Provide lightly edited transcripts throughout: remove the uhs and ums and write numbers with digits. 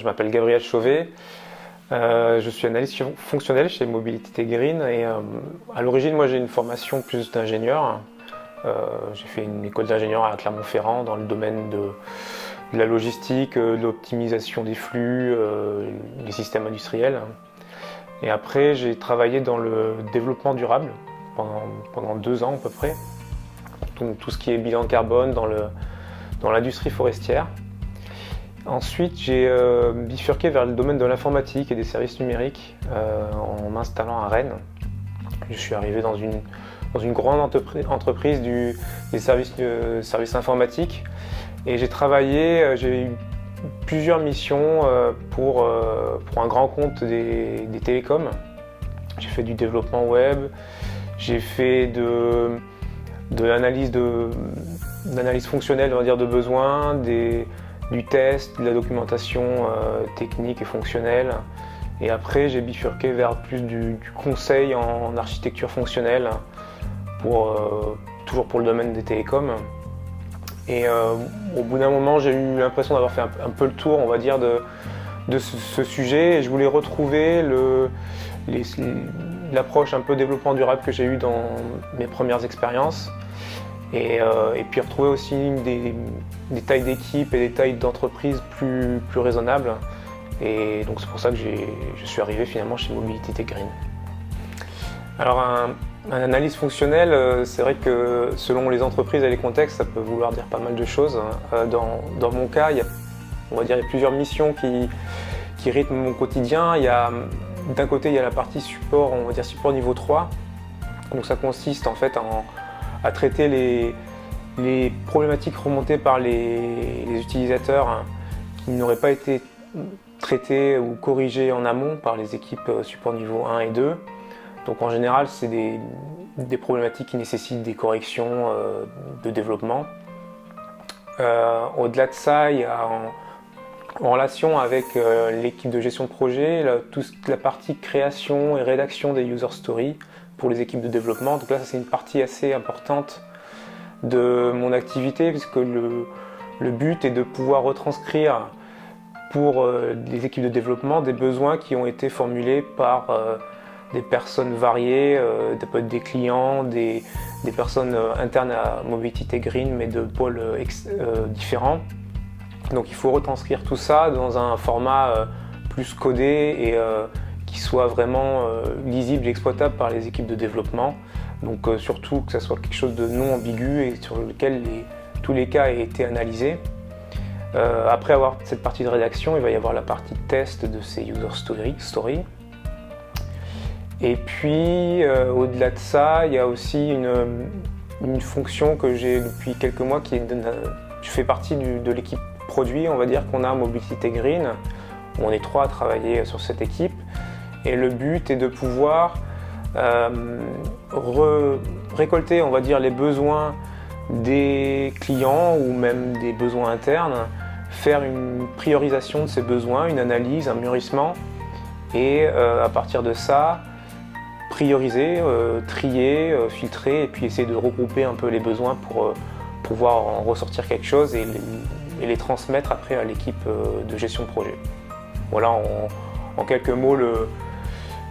je m'appelle Gabriel Chauvet. Je suis analyste fonctionnel chez Mobility Green et à l'origine, moi j'ai une formation plus d'ingénieur. J'ai fait une école d'ingénieur à Clermont-Ferrand dans le domaine de la logistique, de l'optimisation des flux, des systèmes industriels. Et après, j'ai travaillé dans le développement durable pendant 2 ans à peu près. Donc tout ce qui est bilan carbone dans l'industrie forestière. Ensuite, j'ai bifurqué vers le domaine de l'informatique et des services numériques en m'installant à Rennes. Je suis arrivé dans une grande entreprise des services informatiques et j'ai eu plusieurs missions pour un grand compte des télécoms. J'ai fait du développement web, j'ai fait de l'analyse fonctionnelle, on va dire, de besoins, du test, de la documentation technique et fonctionnelle. Et après, j'ai bifurqué vers plus du conseil en architecture fonctionnelle, toujours pour le domaine des télécoms. Et au bout d'un moment, j'ai eu l'impression d'avoir fait un peu le tour, on va dire, de ce sujet. Et je voulais retrouver l'approche un peu développement durable que j'ai eue dans mes premières expériences. Et puis retrouver aussi des tailles d'équipe et des tailles d'entreprise plus raisonnables. Et donc c'est pour ça que je suis arrivé finalement chez Mobility Green. Alors un analyse fonctionnelle, c'est vrai que selon les entreprises et les contextes, ça peut vouloir dire pas mal de choses. Dans mon cas, il y a plusieurs missions qui rythment mon quotidien. D'un côté, il y a la partie support, on va dire support niveau 3. Donc ça consiste en fait à traiter les problématiques remontées par les utilisateurs qui n'auraient pas été traitées ou corrigées en amont par les équipes support niveau 1 et 2. Donc en général, c'est des problématiques qui nécessitent des corrections de développement. Au-delà de ça, il y a en relation avec l'équipe de gestion de projet, toute la partie création et rédaction des user stories pour les équipes de développement. Donc là, ça c'est une partie assez importante de mon activité puisque le but est de pouvoir retranscrire pour les équipes de développement des besoins qui ont été formulés par des personnes variées, des clients, des personnes internes à Mobility Green mais de pôles différents. Donc il faut retranscrire tout ça dans un format plus codé et qui soit vraiment lisible et exploitable par les équipes de développement. Donc surtout que ça soit quelque chose de non ambigu et sur lequel tous les cas aient été analysés. Après avoir cette partie de rédaction, il va y avoir la partie test de ces user stories. Et puis au-delà de ça, il y a aussi une fonction que j'ai depuis quelques mois je fais partie de l'équipe produit, on va dire qu'on a Mobility Green. On est 3 à travailler sur cette équipe. Et le but est de pouvoir récolter, on va dire, les besoins des clients ou même des besoins internes, faire une priorisation de ces besoins, une analyse, un mûrissement, et à partir de ça, prioriser, trier, filtrer, et puis essayer de regrouper un peu les besoins pour pouvoir en ressortir quelque chose et les transmettre après à l'équipe de gestion de projet. Voilà en quelques mots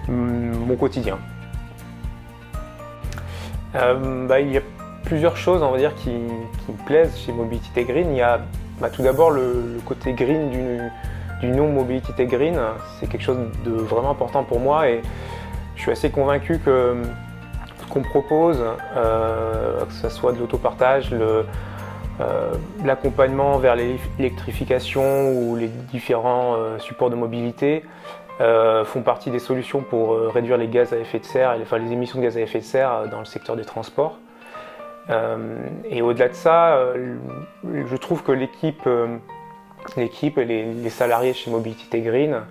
mon quotidien. Il y a plusieurs choses, on va dire, qui me plaisent chez Mobility Green. Il y a tout d'abord le côté green du nom Mobility Green. C'est quelque chose de vraiment important pour moi et je suis assez convaincu que ce qu'on propose, que ce soit de l'autopartage, l'accompagnement vers l'électrification ou les différents supports de mobilité font partie des solutions pour réduire les gaz à effet de serre, les émissions de gaz à effet de serre dans le secteur des transports. Et au-delà de ça, je trouve que l'équipe et les salariés chez Mobility Green,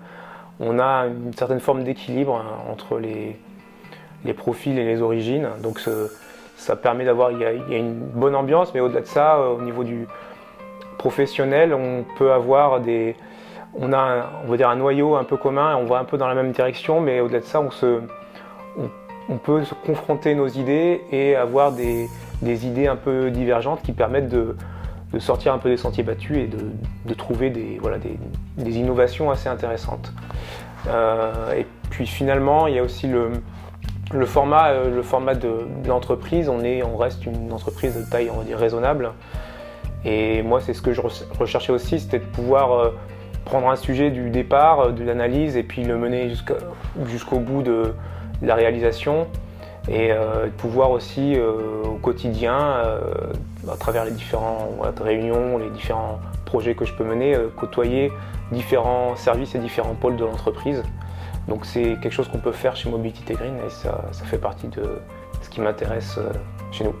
on a une certaine forme d'équilibre entre les profils et les origines. Donc ça permet il y a une bonne ambiance, mais au-delà de ça, au niveau du professionnel, on peut avoir on va dire un noyau un peu commun, on va un peu dans la même direction, mais au-delà de ça, on peut se confronter nos idées et avoir des idées un peu divergentes qui permettent de sortir un peu des sentiers battus et de trouver des innovations assez intéressantes. Et puis finalement, il y a aussi le format de l'entreprise. On reste une entreprise de taille, on va dire, raisonnable. Et moi, c'est ce que je recherchais aussi, c'était de pouvoir prendre un sujet du départ, de l'analyse, et puis le mener jusqu'au bout de la réalisation. Et de pouvoir aussi au quotidien, à travers les différentes réunions, les différents projets que je peux mener, côtoyer différents services et différents pôles de l'entreprise. Donc c'est quelque chose qu'on peut faire chez Mobility Green et ça fait partie de ce qui m'intéresse chez nous.